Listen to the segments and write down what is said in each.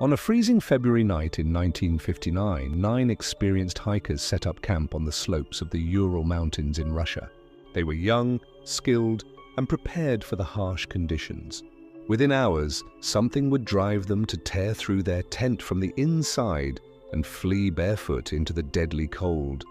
On a freezing February night in 1959, 9 experienced hikers set up camp on the slopes of the Ural Mountains in Russia. They were young, skilled, and prepared for the harsh conditions. Within hours, something would drive them to tear through their tent from the inside and flee barefoot into the deadly cold.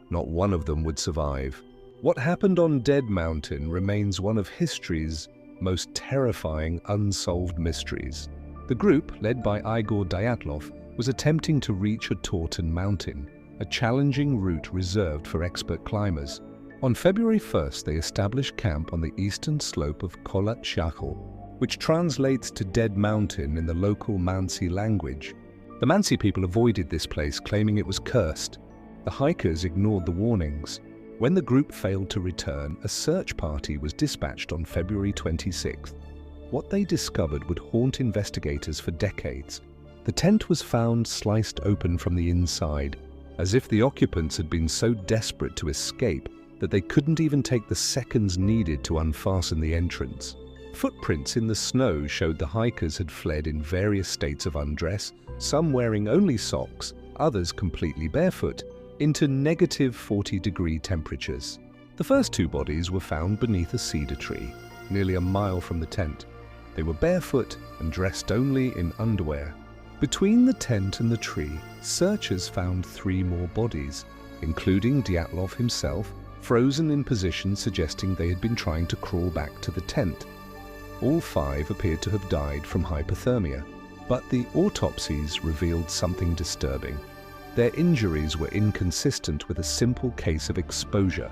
Not one of them would survive. What happened on Dead Mountain remains one of history's most terrifying unsolved mysteries. The group, led by Igor Dyatlov, was attempting to reach a Torten mountain, a challenging route reserved for expert climbers. On February 1st, they established camp on the eastern slope of Kholat Syakhl, which translates to Dead Mountain in the local Mansi language. The Mansi people avoided this place, claiming it was cursed. The hikers ignored the warnings. When the group failed to return, a search party was dispatched on February 26th. What they discovered would haunt investigators for decades. The tent was found sliced open from the inside, as if the occupants had been so desperate to escape that they couldn't even take the seconds needed to unfasten the entrance. Footprints in the snow showed the hikers had fled in various states of undress, some wearing only socks, others completely barefoot, into negative 40-degree temperatures. The first 2 bodies were found beneath a cedar tree, nearly a mile from the tent. They were barefoot and dressed only in underwear. Between the tent and the tree, searchers found 3 more bodies, including Dyatlov himself, frozen in positions suggesting they had been trying to crawl back to the tent. All 5 appeared to have died from hypothermia, but the autopsies revealed something disturbing. Their injuries were inconsistent with a simple case of exposure.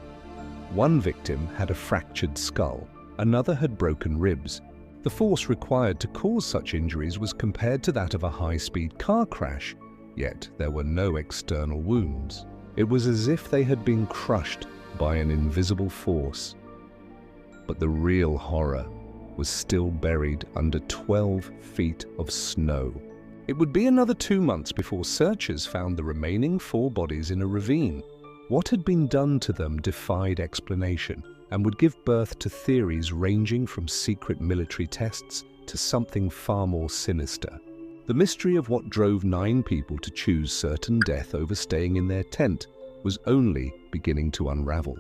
One victim had a fractured skull, another had broken ribs. The force required to cause such injuries was compared to that of a high-speed car crash, yet there were no external wounds. It was as if they had been crushed by an invisible force. But the real horror was still buried under 12 feet of snow. It would be another 2 months before searchers found the remaining 4 bodies in a ravine. What had been done to them defied explanation and would give birth to theories ranging from secret military tests to something far more sinister. The mystery of what drove 9 people to choose certain death over staying in their tent was only beginning to unravel.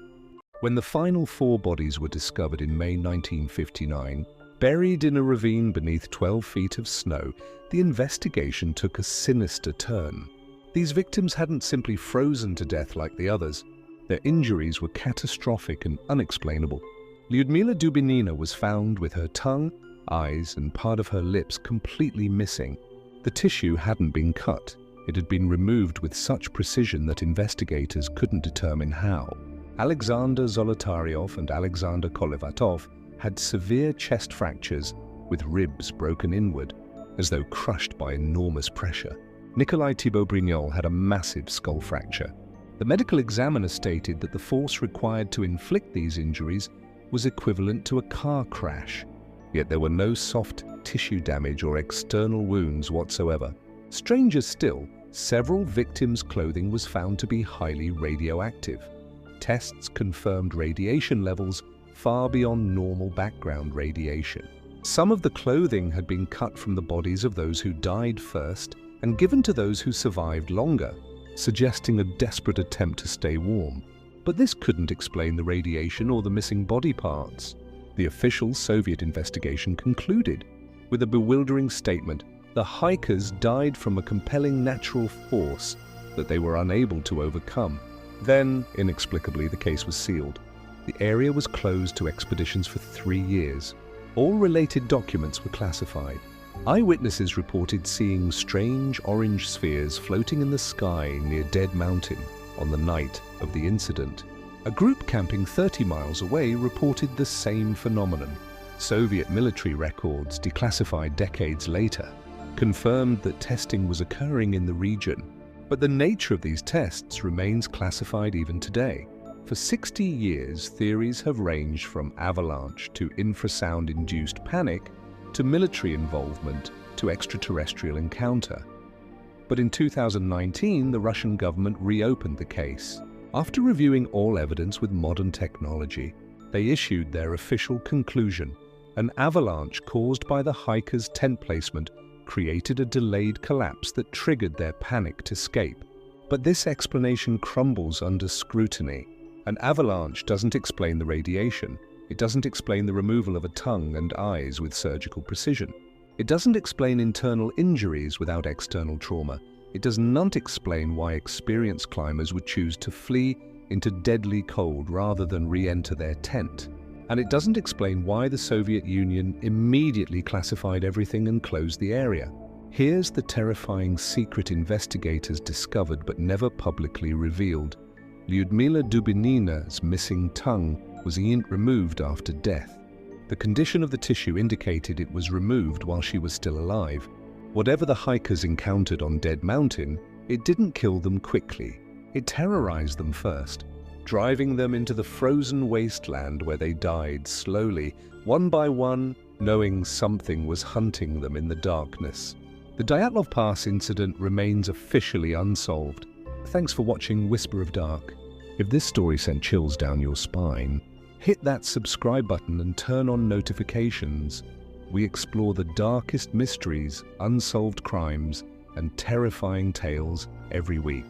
When the final 4 bodies were discovered in May 1959, buried in a ravine beneath 12 feet of snow, the investigation took a sinister turn. These victims hadn't simply frozen to death like the others. Their injuries were catastrophic and unexplainable. Lyudmila Dubinina was found with her tongue, eyes, and part of her lips completely missing. The tissue hadn't been cut. It had been removed with such precision that investigators couldn't determine how. Alexander Zolotaryov and Alexander Kolevatov had severe chest fractures with ribs broken inward, as though crushed by enormous pressure. Nikolai Thibault-Brignol had a massive skull fracture. The medical examiner stated that the force required to inflict these injuries was equivalent to a car crash, yet there were no soft tissue damage or external wounds whatsoever. Stranger still, several victims' clothing was found to be highly radioactive. Tests confirmed radiation levels far beyond normal background radiation. Some of the clothing had been cut from the bodies of those who died first and given to those who survived longer, suggesting a desperate attempt to stay warm. But this couldn't explain the radiation or the missing body parts. The official Soviet investigation concluded with a bewildering statement: the hikers died from a compelling natural force that they were unable to overcome. Then, inexplicably, the case was sealed. The area was closed to expeditions for 3 years. All related documents were classified. Eyewitnesses reported seeing strange orange spheres floating in the sky near Dead Mountain on the night of the incident. A group camping 30 miles away reported the same phenomenon. Soviet military records, declassified decades later, confirmed that testing was occurring in the region. But the nature of these tests remains classified even today. For 60 years, theories have ranged from avalanche to infrasound-induced panic to military involvement to extraterrestrial encounter. But in 2019, the Russian government reopened the case. After reviewing all evidence with modern technology, they issued their official conclusion: an avalanche caused by the hikers' tent placement created a delayed collapse that triggered their panicked escape. But this explanation crumbles under scrutiny. An avalanche doesn't explain the radiation. It doesn't explain the removal of a tongue and eyes with surgical precision. It doesn't explain internal injuries without external trauma. It does not explain why experienced climbers would choose to flee into deadly cold rather than re-enter their tent. And it doesn't explain why the Soviet Union immediately classified everything and closed the area. Here's the terrifying secret investigators discovered but never publicly revealed. Lyudmila Dubinina's missing tongue was removed after death. The condition of the tissue indicated it was removed while she was still alive. Whatever the hikers encountered on Dead Mountain, it didn't kill them quickly. It terrorized them first, driving them into the frozen wasteland where they died slowly, one by one, knowing something was hunting them in the darkness. The Dyatlov Pass incident remains officially unsolved. Thanks for watching Whisper of Dark. If this story sent chills down your spine, hit that subscribe button and turn on notifications. We explore the darkest mysteries, unsolved crimes, and terrifying tales every week.